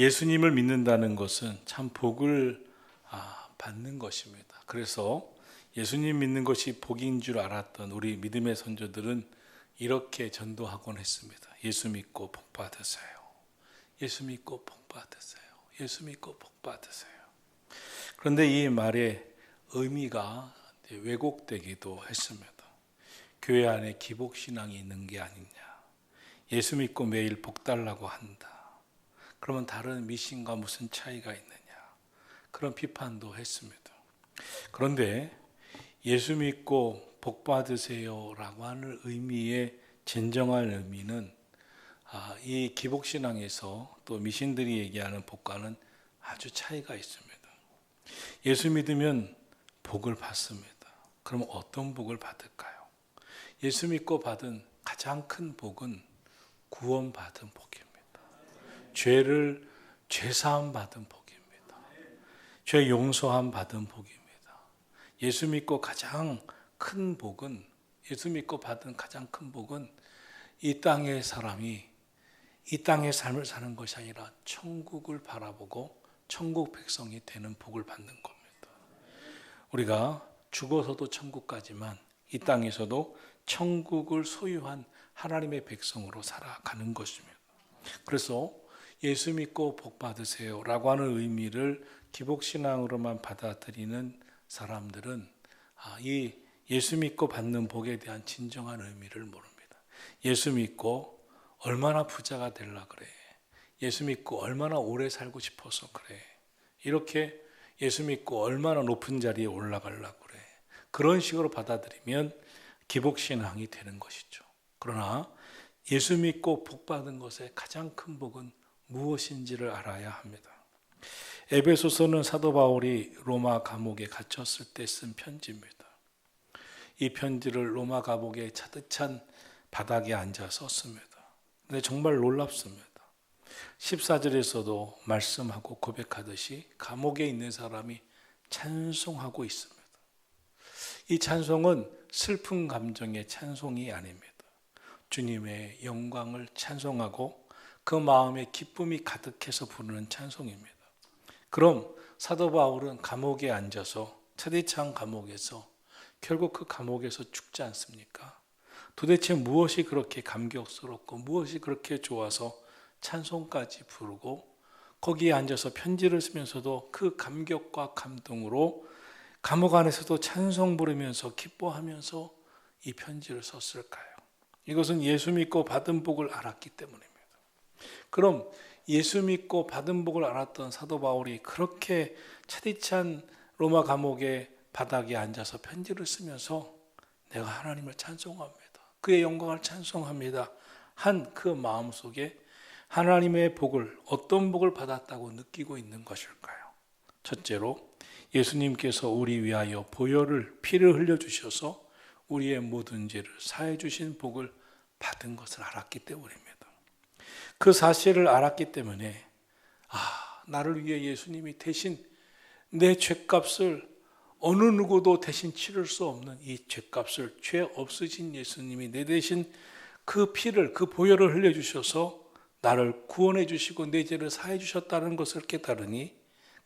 예수님을 믿는다는 것은 참 복을 받는 것입니다. 그래서 예수님 믿는 것이 복인 줄 알았던 우리 믿음의 선조들은 이렇게 전도하곤 했습니다. 예수 믿고 복 받으세요. 예수 믿고 복 받으세요. 예수 믿고 복 받으세요. 그런데 이 말의 의미가 왜곡되기도 했습니다. 교회 안에 기복신앙이 있는 게 아니냐. 예수 믿고 매일 복 달라고 한다. 그러면 다른 미신과 무슨 차이가 있느냐. 그런 비판도 했습니다. 그런데 예수 믿고 복 받으세요 라고 하는 의미의 진정한 의미는 이 기복신앙에서 또 미신들이 얘기하는 복과는 아주 차이가 있습니다. 예수 믿으면 복을 받습니다. 그럼 어떤 복을 받을까요? 예수 믿고 받은 가장 큰 복은 구원받은 복입니다. 죄사함 받은 복입니다. 죄 용서함 받은 복입니다. 예수 믿고 가장 큰 복은, 예수 믿고 받은 가장 큰 복은 이 땅의 사람이 이 땅의 삶을 사는 것이 아니라 천국을 바라보고 천국 백성이 되는 복을 받는 겁니다. 우리가 죽어서도 천국 가지만 이 땅에서도 천국을 소유한 하나님의 백성으로 살아가는 것입니다. 그래서 예수 믿고 복 받으세요 라고 하는 의미를 기복신앙으로만 받아들이는 사람들은 이 예수 믿고 받는 복에 대한 진정한 의미를 모릅니다. 예수 믿고 얼마나 부자가 되려고 그래. 예수 믿고 얼마나 오래 살고 싶어서 그래. 이렇게 예수 믿고 얼마나 높은 자리에 올라가려고 그래. 그런 식으로 받아들이면 기복신앙이 되는 것이죠. 그러나 예수 믿고 복 받은 것의 가장 큰 복은 무엇인지를 알아야 합니다. 에베소서는 사도 바울이 로마 감옥에 갇혔을 때 쓴 편지입니다. 이 편지를 로마 감옥의 차디찬 바닥에 앉아 썼습니다. 근데 정말 놀랍습니다. 14절에서도 말씀하고 고백하듯이 감옥에 있는 사람이 찬송하고 있습니다. 이 찬송은 슬픈 감정의 찬송이 아닙니다. 주님의 영광을 찬송하고 그 마음에 기쁨이 가득해서 부르는 찬송입니다. 그럼 사도 바울은 감옥에 앉아서 차디찬 감옥에서 결국 그 감옥에서 죽지 않습니까? 도대체 무엇이 그렇게 감격스럽고 무엇이 그렇게 좋아서 찬송까지 부르고 거기에 앉아서 편지를 쓰면서도 그 감격과 감동으로 감옥 안에서도 찬송 부르면서 기뻐하면서 이 편지를 썼을까요? 이것은 예수 믿고 받은 복을 알았기 때문입니다. 그럼 예수 믿고 받은 복을 알았던 사도 바울이 그렇게 차디찬 로마 감옥의 바닥에 앉아서 편지를 쓰면서 내가 하나님을 찬송합니다. 그의 영광을 찬송합니다. 한 그 마음속에 하나님의 복을, 어떤 복을 받았다고 느끼고 있는 것일까요? 첫째로 예수님께서 우리 위하여 보혈을, 피를 흘려주셔서 우리의 모든 죄를 사해 주신 복을 받은 것을 알았기 때문입니다. 그 사실을 알았기 때문에 나를 위해 예수님이 대신 내 죄값을 어느 누구도 대신 치를 수 없는 이 죄값을 죄 없으신 예수님이 내 대신 그 피를, 그 보혈을 흘려주셔서 나를 구원해 주시고 내 죄를 사해 주셨다는 것을 깨달으니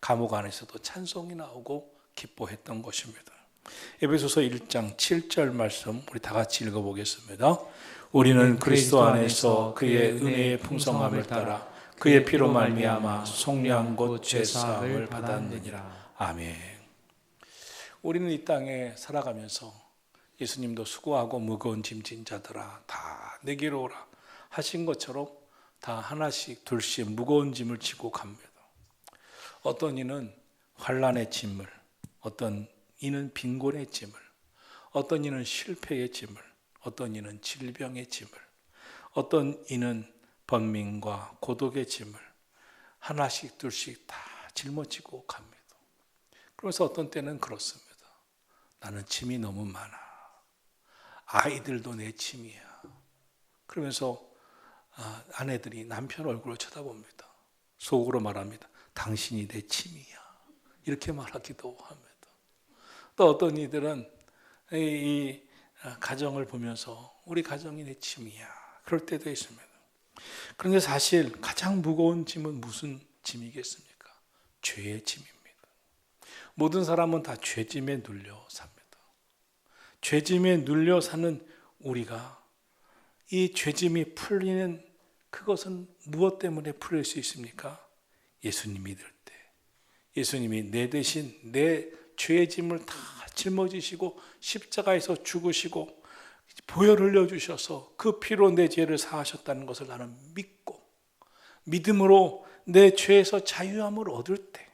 감옥 안에서도 찬송이 나오고 기뻐했던 것입니다. 에베소서 1장 7절 말씀 우리 다 같이 읽어보겠습니다. 우리는 그리스도 안에서 그의 은혜의 풍성함을 따라 그의 피로 말미암아 속량 곧 죄사함을 받았느니라. 아멘. 우리는 이 땅에 살아가면서 예수님도 수고하고 무거운 짐진 자들아 다 내게로 오라 하신 것처럼 다 하나씩 둘씩 무거운 짐을 지고 갑니다. 어떤 이는 환난의 짐을, 어떤 이는 빈곤의 짐을, 어떤 이는 실패의 짐을, 어떤 이는 질병의 짐을, 어떤 이는 번민과 고독의 짐을 하나씩 둘씩 다 짊어지고 갑니다. 그래서 어떤 때는 그렇습니다. 나는 짐이 너무 많아. 아이들도 내 짐이야. 그러면서 아내들이 남편 얼굴을 쳐다봅니다. 속으로 말합니다. 당신이 내 짐이야. 이렇게 말하기도 합니다. 또 어떤 이들은 이 가정을 보면서 우리 가정이 내 짐이야. 그럴 때도 있습니다. 그런데 사실 가장 무거운 짐은 무슨 짐이겠습니까? 죄의 짐입니다. 모든 사람은 다 죄짐에 눌려 삽니다. 죄짐에 눌려 사는 우리가 이 죄짐이 풀리는 그것은 무엇 때문에 풀릴 수 있습니까? 예수님 믿을 때. 예수님이 내 대신 내 죄의 짐을 다 짊어지시고 십자가에서 죽으시고 보혈 흘려주셔서 그 피로 내 죄를 사하셨다는 것을 나는 믿고 믿음으로 내 죄에서 자유함을 얻을 때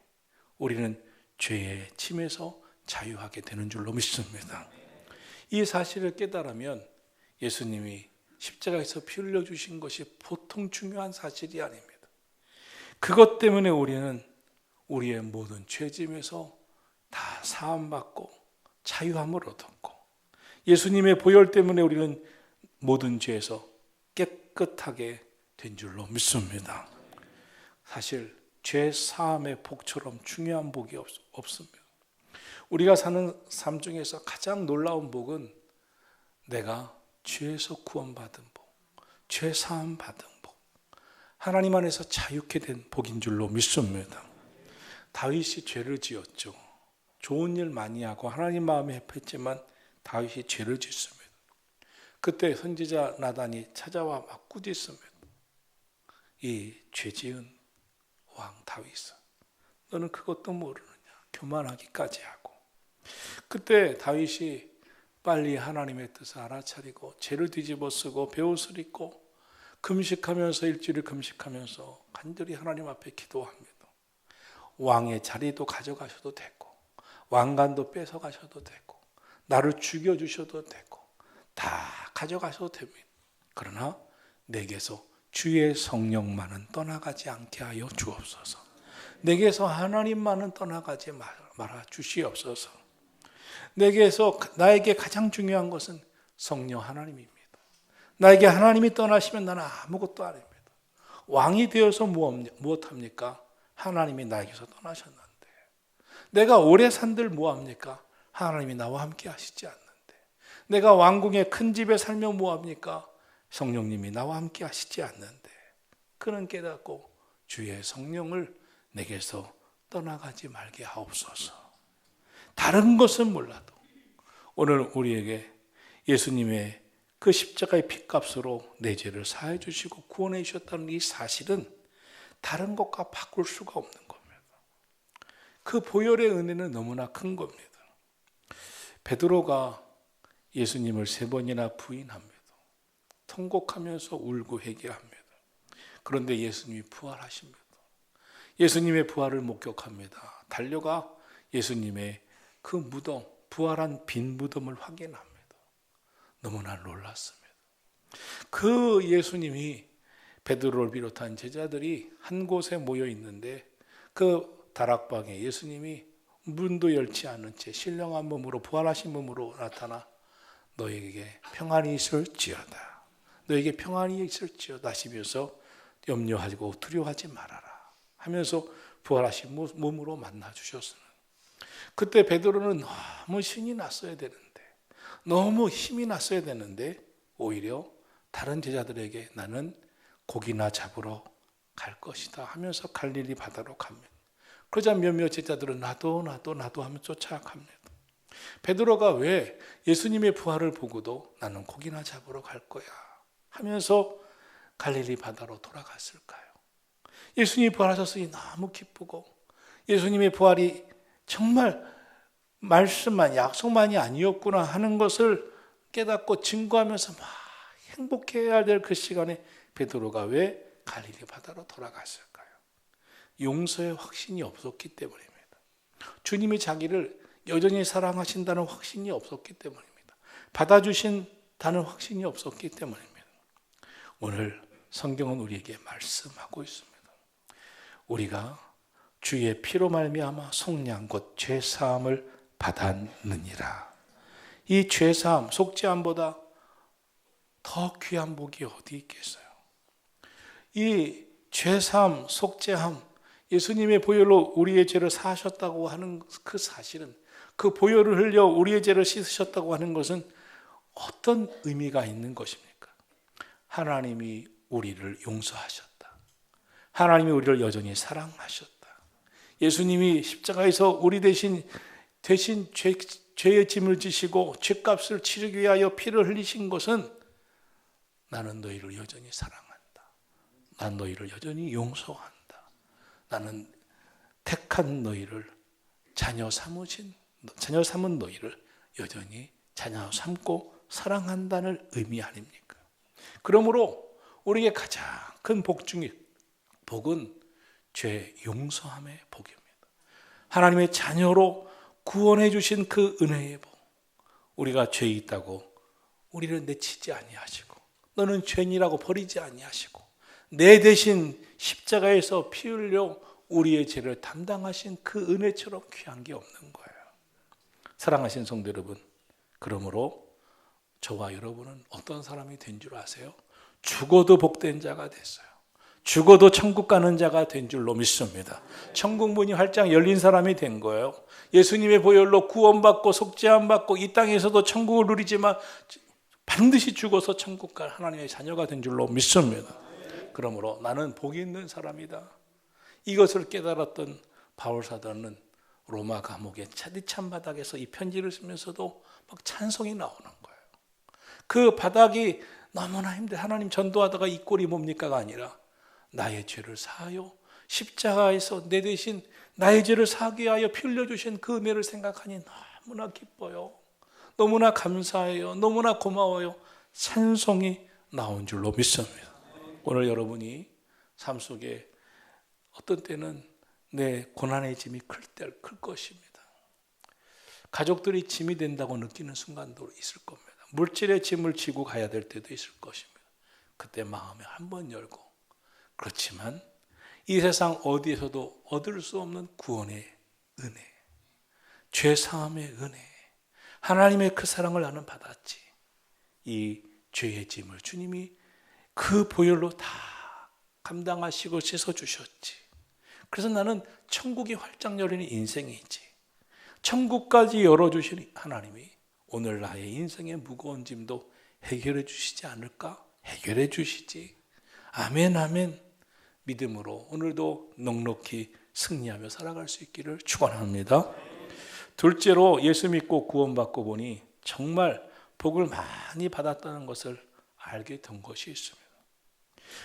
우리는 죄의 짐에서 자유하게 되는 줄로 믿습니다. 이 사실을 깨달으면 예수님이 십자가에서 피 흘려주신 것이 보통 중요한 사실이 아닙니다. 그것 때문에 우리는 우리의 모든 죄짐에서 다 사함받고 자유함을 얻었고 예수님의 보혈 때문에 우리는 모든 죄에서 깨끗하게 된 줄로 믿습니다. 사실 죄 사함의 복처럼 중요한 복이 없습니다. 우리가 사는 삶 중에서 가장 놀라운 복은 내가 죄에서 구원받은 복, 죄 사함 받은 복, 하나님 안에서 자유케 된 복인 줄로 믿습니다. 다윗이 죄를 지었죠. 좋은 일 많이 하고 하나님 마음에 합했지만 다윗이 죄를 짓습니다. 그때 선지자 나단이 찾아와 막 꾸짖습니다. 이 죄지은 왕 다윗아, 너는 그것도 모르느냐? 교만하기까지 하고. 그때 다윗이 빨리 하나님의 뜻을 알아차리고 죄를 뒤집어 쓰고 베옷을 입고 금식하면서 일주일을 금식하면서 간절히 하나님 앞에 기도합니다. 왕의 자리도 가져가셔도 되고 왕관도 뺏어가셔도 되고 나를 죽여주셔도 되고 다 가져가셔도 됩니다. 그러나 내게서 주의 성령만은 떠나가지 않게 하여 주옵소서. 내게서 하나님만은 떠나가지 말아 주시옵소서. 나에게 가장 중요한 것은 성령 하나님입니다. 나에게 하나님이 떠나시면 나는 아무것도 아닙니다. 왕이 되어서 무엇합니까? 하나님이 나에게서 떠나셨는데. 내가 오래 산들 뭐합니까? 하나님이 나와 함께 하시지 않는데. 내가 왕궁의 큰 집에 살면 뭐합니까? 성령님이 나와 함께 하시지 않는데. 그는 깨닫고 주의 성령을 내게서 떠나가지 말게 하옵소서. 다른 것은 몰라도 오늘 우리에게 예수님의 그 십자가의 피값으로 내 죄를 사해 주시고 구원해 주셨다는 이 사실은 다른 것과 바꿀 수가 없는 겁니다. 그 보혈의 은혜는 너무나 큰 겁니다. 베드로가 예수님을 3번이나 부인합니다. 통곡하면서 울고 회개합니다. 그런데 예수님이 부활하십니다. 예수님의 부활을 목격합니다. 달려가 예수님의 그 무덤, 부활한 빈 무덤을 확인합니다. 너무나 놀랐습니다. 그 예수님이 베드로를 비롯한 제자들이 한 곳에 모여 있는데 그 다락방에 예수님이 문도 열지 않은 채 신령한 몸으로 부활하신 몸으로 나타나 너에게 평안이 있을지어다. 너에게 평안이 있을지어다 하시면서 염려하고 두려워하지 말아라 하면서 부활하신 몸으로 만나 주셨으나 그때 베드로는 너무 신이 났어야 되는데 너무 힘이 났어야 되는데 오히려 다른 제자들에게 나는 고기나 잡으러 갈 것이다 하면서 갈릴리 바다로 갑니다. 그러자 몇몇 제자들은 나도 하며 쫓아갑니다. 베드로가 왜 예수님의 부활을 보고도 나는 고기나 잡으러 갈 거야 하면서 갈릴리 바다로 돌아갔을까요? 예수님이 부활하셨으니 너무 기쁘고 예수님의 부활이 정말 말씀만 약속만이 아니었구나 하는 것을 깨닫고 증거하면서 막 행복해야 될 그 시간에 베드로가 왜 갈릴리 바다로 돌아갔을까요? 용서의 확신이 없었기 때문입니다. 주님이 자기를 여전히 사랑하신다는 확신이 없었기 때문입니다. 받아주신다는 확신이 없었기 때문입니다. 오늘 성경은 우리에게 말씀하고 있습니다. 우리가 주의 피로 말미암아 속량 곧 죄사함을 받았느니라. 이 죄사함, 속죄함보다 더 귀한 복이 어디 있겠어요? 이 죄사함, 속죄함, 예수님의 보혈로 우리의 죄를 사하셨다고 하는 그 사실은 그 보혈을 흘려 우리의 죄를 씻으셨다고 하는 것은 어떤 의미가 있는 것입니까? 하나님이 우리를 용서하셨다. 하나님이 우리를 여전히 사랑하셨다. 예수님이 십자가에서 우리 대신 죄의 짐을 지시고 죄값을 치르기 위하여 피를 흘리신 것은 나는 너희를 여전히 사랑한다. 난 너희를 여전히 용서한다. 나는 택한 너희를 자녀 삼은 너희를 여전히 자녀 삼고 사랑한다는 의미 아닙니까? 그러므로 우리에게 가장 큰 복은 죄 용서함의 복입니다. 하나님의 자녀로 구원해 주신 그 은혜의 복. 우리가 죄 있다고 우리를 내치지 아니하시고, 너는 죄인이라고 버리지 아니하시고, 내 대신 십자가에서 피 흘려 우리의 죄를 담당하신 그 은혜처럼 귀한 게 없는 거예요. 사랑하신 성도 여러분, 그러므로 저와 여러분은 어떤 사람이 된 줄 아세요? 죽어도 복된 자가 됐어요. 죽어도 천국 가는 자가 된 줄로 믿습니다. 천국 문이 활짝 열린 사람이 된 거예요. 예수님의 보혈로 구원받고 속죄함 받고 이 땅에서도 천국을 누리지만 반드시 죽어서 천국 갈 하나님의 자녀가 된 줄로 믿습니다. 그러므로 나는 복이 있는 사람이다. 이것을 깨달았던 바울 사도는 로마 감옥의 차디찬 바닥에서 이 편지를 쓰면서도 막 찬송이 나오는 거예요. 그 바닥이 너무나 힘들어. 하나님 전도하다가 이 꼴이 뭡니까가 아니라 나의 죄를 사하여 십자가에서 내 대신 나의 죄를 사하게 하여 피 흘려주신 그 은혜를 생각하니 너무나 기뻐요. 너무나 감사해요. 너무나 고마워요. 찬송이 나온 줄로 믿습니다. 오늘 여러분이 삶 속에 어떤 때는 내 고난의 짐이 클 것입니다. 가족들이 짐이 된다고 느끼는 순간도 있을 겁니다. 물질의 짐을 지고 가야 될 때도 있을 것입니다. 그때 마음에 한번 열고, 그렇지만 이 세상 어디에서도 얻을 수 없는 구원의 은혜, 죄 사함의 은혜, 하나님의 그 사랑을 나는 받았지. 이 죄의 짐을 주님이 그 보혈로 다 감당하시고 씻어주셨지. 그래서 나는 천국이 활짝 열리는 인생이지. 천국까지 열어주신 하나님이 오늘 나의 인생의 무거운 짐도 해결해 주시지 않을까? 해결해 주시지. 아멘, 아멘. 믿음으로 오늘도 넉넉히 승리하며 살아갈 수 있기를 축원합니다. 둘째로 예수 믿고 구원받고 보니 정말 복을 많이 받았다는 것을 알게 된 것이 있습니다.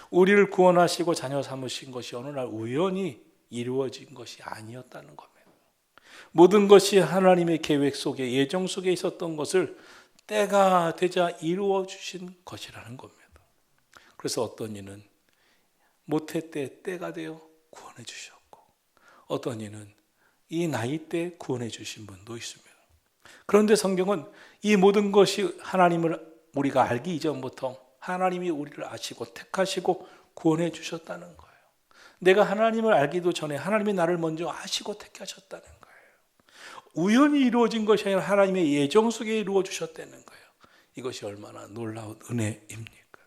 우리를 구원하시고 자녀 삼으신 것이 어느 날 우연히 이루어진 것이 아니었다는 겁니다. 모든 것이 하나님의 계획 속에, 예정 속에 있었던 것을 때가 되자 이루어 주신 것이라는 겁니다. 그래서 어떤 이는 모태 때가 되어 구원해 주셨고, 어떤 이는 이 나이 때 구원해 주신 분도 있습니다. 그런데 성경은 이 모든 것이 하나님을 우리가 알기 이전부터 하나님이 우리를 아시고 택하시고 구원해 주셨다는 거예요. 내가 하나님을 알기도 전에 하나님이 나를 먼저 아시고 택하셨다는 거예요. 우연히 이루어진 것이 아니라 하나님의 예정 속에 이루어 주셨다는 거예요. 이것이 얼마나 놀라운 은혜입니까?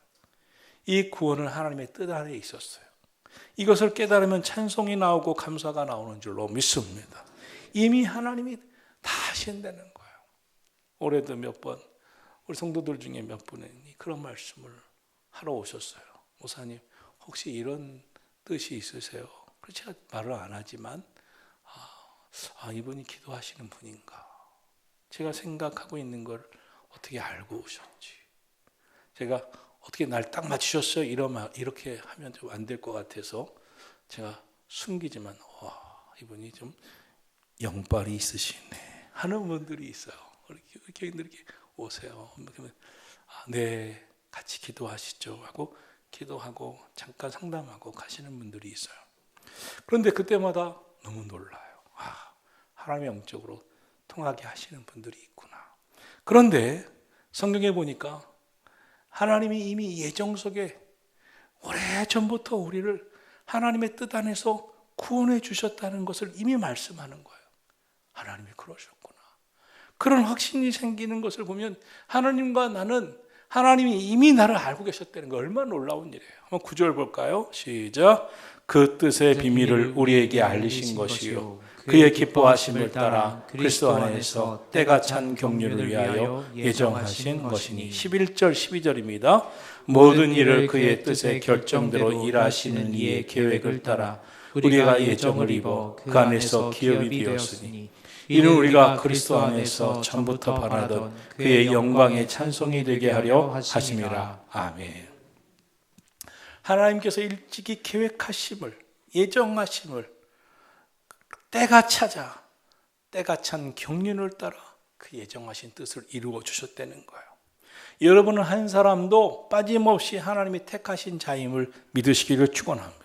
이 구원은 하나님의 뜻 안에 있었어요. 이것을 깨달으면 찬송이 나오고 감사가 나오는 줄로 믿습니다. 이미 하나님이 다 하신다는 거예요. 올해도 몇 번 우리 성도들 중에 몇 분이 그런 말씀을 하러 오셨어요. 목사님, 혹시 이런 뜻이 있으세요? 그래서 제가 말을 안 하지만 이분이 기도하시는 분인가? 제가 생각하고 있는 걸 어떻게 알고 오셨지? 제가 어떻게 날 딱 맞추셨어요? 이렇게 하면 좀 안 될 것 같아서 제가 숨기지만 이분이 좀 영빨이 있으시네 하는 분들이 있어요. 이렇게 오세요. 그러면 네, 같이 기도하시죠 하고 기도하고 잠깐 상담하고 가시는 분들이 있어요. 그런데 그때마다 너무 놀라요. 하나님의 영적으로 통하게 하시는 분들이 있구나. 그런데 성경에 보니까 하나님이 이미 예정 속에 오래전부터 우리를 하나님의 뜻 안에서 구원해 주셨다는 것을 이미 말씀하는 거예요. 하나님이 그러셨구나. 그런 확신이 생기는 것을 보면 하나님과 나는 하나님이 이미 나를 알고 계셨다는 거 얼마나 놀라운 일이에요. 한번 9절 볼까요? 시작. 그 뜻의 비밀을 우리에게 알리신 것이요 그의 기뻐하심을 따라 그리스도 안에서 때가 찬 경륜을 위하여 예정하신 것이니. 11절 12절입니다. 모든 일을 그의 뜻의 결정대로 일하시는 이의 계획을 따라 우리가 예정을 입어 그 안에서 기업이 되었으니 이는 우리가 그리스도 안에서 처음부터 바라던 그의 영광의 찬송이 되게 하려 하심이라. 아멘. 하나님께서 일찍이 계획하심을, 예정하심을 때가 찾아 때가 찬 경륜을 따라 그 예정하신 뜻을 이루어 주셨다는 거예요. 여러분은 한 사람도 빠짐없이 하나님이 택하신 자임을 믿으시기를 축원합니다.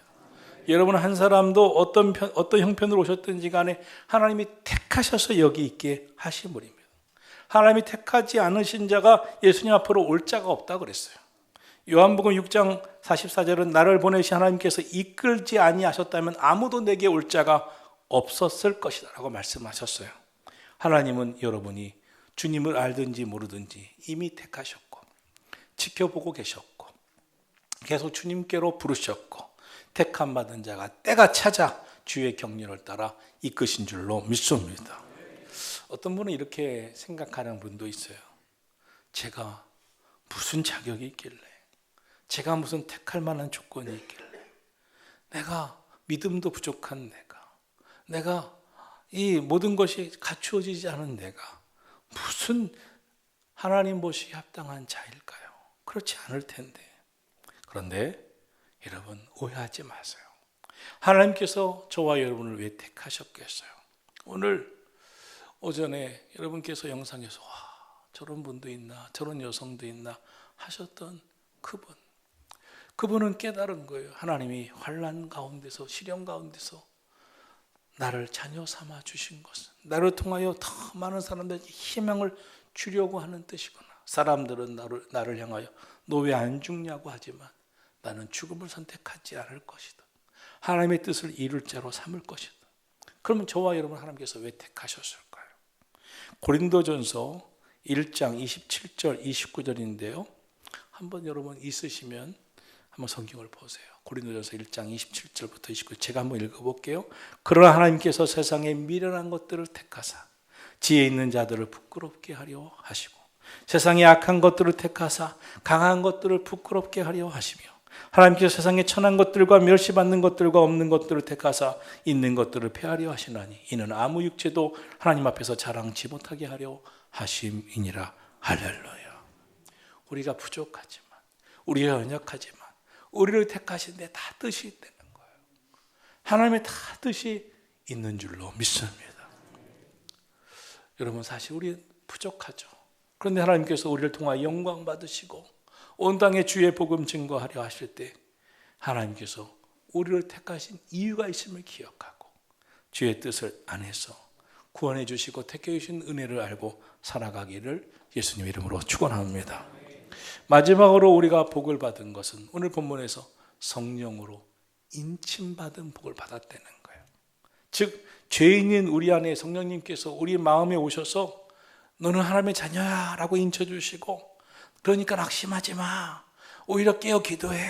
여러분 한 사람도 어떤 형편으로 오셨든지 간에 하나님이 택하셔서 여기 있게 하심을입니다. 하나님이 택하지 않으신 자가 예수님 앞으로 올 자가 없다 그랬어요. 요한복음 6장 44절은 나를 보내신 하나님께서 이끌지 아니하셨다면 아무도 내게 올 자가 없었을 것이다 라고 말씀하셨어요. 하나님은 여러분이 주님을 알든지 모르든지 이미 택하셨고 지켜보고 계셨고 계속 주님께로 부르셨고 택함 받은 자가 때가 찾아 주의 경륜을 따라 이끄신 줄로 믿습니다. 어떤 분은 이렇게 생각하는 분도 있어요. 제가 무슨 자격이 있길래, 제가 무슨 택할 만한 조건이 있길래, 내가 믿음도 부족한 내가 이 모든 것이 갖추어지지 않은 내가 무슨 하나님 보시기에 합당한 자일까요? 그렇지 않을 텐데. 그런데 여러분 오해하지 마세요. 하나님께서 저와 여러분을 왜 택하셨겠어요? 오늘 오전에 여러분께서 영상에서 와, 저런 분도 있나, 저런 여성도 있나 하셨던 그분은 깨달은 거예요. 하나님이 환난 가운데서, 시련 가운데서 나를 자녀 삼아 주신 것은 나를 통하여 더 많은 사람들에게 희망을 주려고 하는 뜻이구나. 사람들은 나를 향하여 너 왜 안 죽냐고 하지만 나는 죽음을 선택하지 않을 것이다. 하나님의 뜻을 이룰 자로 삼을 것이다. 그러면 저와 여러분 하나님께서 왜 택하셨을까요? 고린도전서 1장 27절 29절인데요. 한번 여러분 있으시면 한번 성경을 보세요. 고린도전서 1장 27절부터 29절 제가 한번 읽어볼게요. 그러나 하나님께서 세상에 미련한 것들을 택하사 지혜 있는 자들을 부끄럽게 하려 하시고 세상에 악한 것들을 택하사 강한 것들을 부끄럽게 하려 하시며 하나님께서 세상에 천한 것들과 멸시받는 것들과 없는 것들을 택하사 있는 것들을 폐하려 하시나니 이는 아무 육체도 하나님 앞에서 자랑치 못하게 하려 하심이니라. 할렐루야. 우리가 부족하지만, 우리가 연약하지만 우리를 택하신데 다 뜻이 있다는 거예요. 하나님의 다 뜻이 있는 줄로 믿습니다. 여러분 사실 우리 부족하죠. 그런데 하나님께서 우리를 통하여 영광 받으시고 온 땅에 주의 복음 증거하려 하실 때 하나님께서 우리를 택하신 이유가 있음을 기억하고 주의 뜻을 안에서 구원해 주시고 택해 주신 은혜를 알고 살아가기를 예수님 이름으로 축원합니다. 마지막으로 우리가 복을 받은 것은 오늘 본문에서 성령으로 인침받은 복을 받았다는 거예요. 즉 죄인인 우리 안에 성령님께서 우리 마음에 오셔서 너는 하나님의 자녀야 라고 인쳐주시고 그러니까 낙심하지 마. 오히려 깨어 기도해.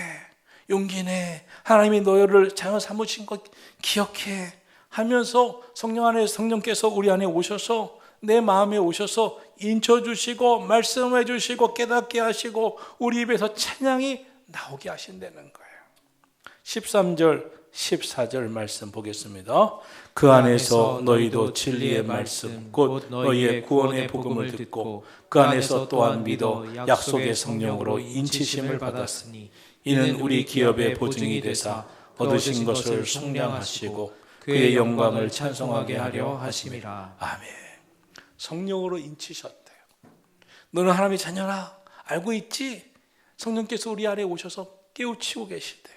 용기 내. 하나님이 너를 자녀 삼으신 것 기억해. 하면서 성령께서 우리 안에 오셔서 내 마음에 오셔서 인쳐주시고 말씀해 주시고 깨닫게 하시고 우리 입에서 찬양이 나오게 하신다는 거예요. 13절 14절 말씀 보겠습니다. 그 안에서 너희도 진리의 말씀 곧 너희의 구원의 복음을 듣고 그 안에서 또한 믿어 약속의 성령으로 인치심을 받았으니 이는 우리 기업의 보증이 되사 얻으신 것을 속량하시고 그의 영광을 찬송하게 하려 하심이라. 아멘. 성령으로 인치셨대요. 너는 하나님의 자녀라 알고 있지? 성령께서 우리 안에 오셔서 깨우치고 계시대요.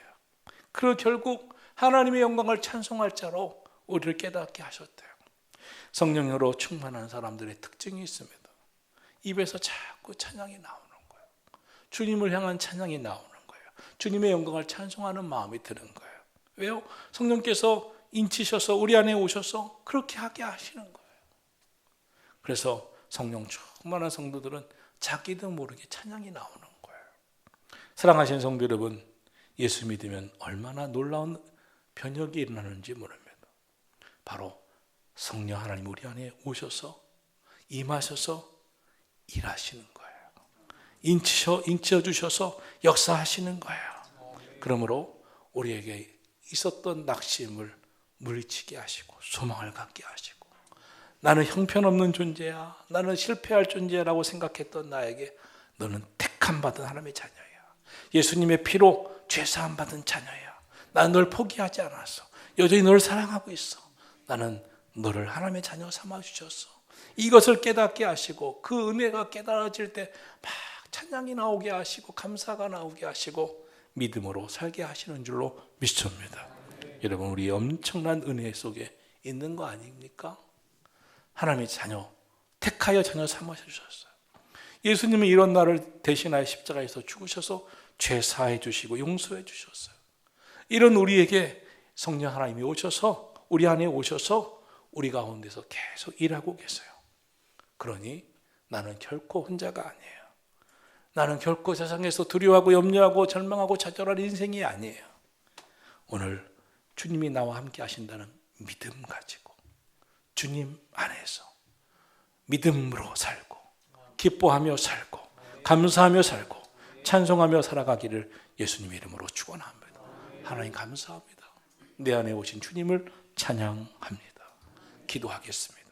그리고 결국 하나님의 영광을 찬송할 자로 우리를 깨닫게 하셨대요. 성령으로 충만한 사람들의 특징이 있습니다. 입에서 자꾸 찬양이 나오는 거예요. 주님을 향한 찬양이 나오는 거예요. 주님의 영광을 찬송하는 마음이 드는 거예요. 왜요? 성령께서 인치셔서 우리 안에 오셔서 그렇게 하게 하시는 거예요. 그래서 성령 충만한 성도들은 자기도 모르게 찬양이 나오는 거예요. 사랑하시는 성도 여러분, 예수 믿으면 얼마나 놀라운 변혁이 일어나는지 모릅니다. 바로 성령 하나님 우리 안에 오셔서 임하셔서 일하시는 거예요. 인치어 주셔서 역사하시는 거예요. 그러므로 우리에게 있었던 낙심을 물리치게 하시고 소망을 갖게 하시고, 나는 형편없는 존재야, 나는 실패할 존재라고 생각했던 나에게 너는 택함 받은 하나님의 자녀야. 예수님의 피로 죄사함 받은 자녀야. 나는 널 포기하지 않았어. 여전히 널 사랑하고 있어. 나는 너를 하나님의 자녀 삼아 주셨어. 이것을 깨닫게 하시고, 그 은혜가 깨달아질 때 막 찬양이 나오게 하시고 감사가 나오게 하시고 믿음으로 살게 하시는 줄로 믿습니다. 여러분, 우리 엄청난 은혜 속에 있는 거 아닙니까? 하나님의 자녀, 택하여 자녀 삼아 주셨어요. 예수님은 이런 나를 대신하여 십자가에서 죽으셔서 죄 사해 주시고 용서해 주셨어요. 이런 우리에게 성령 하나님이 오셔서, 우리 안에 오셔서 우리 가운데서 계속 일하고 계세요. 그러니 나는 결코 혼자가 아니에요. 나는 결코 세상에서 두려워하고 염려하고 절망하고 좌절할 인생이 아니에요. 오늘 주님이 나와 함께 하신다는 믿음 가지고 주님 안에서 믿음으로 살고 기뻐하며 살고 감사하며 살고 찬송하며 살아가기를 예수님의 이름으로 축원합니다. 하나님 감사합니다. 내 안에 오신 주님을 찬양합니다. 기도하겠습니다.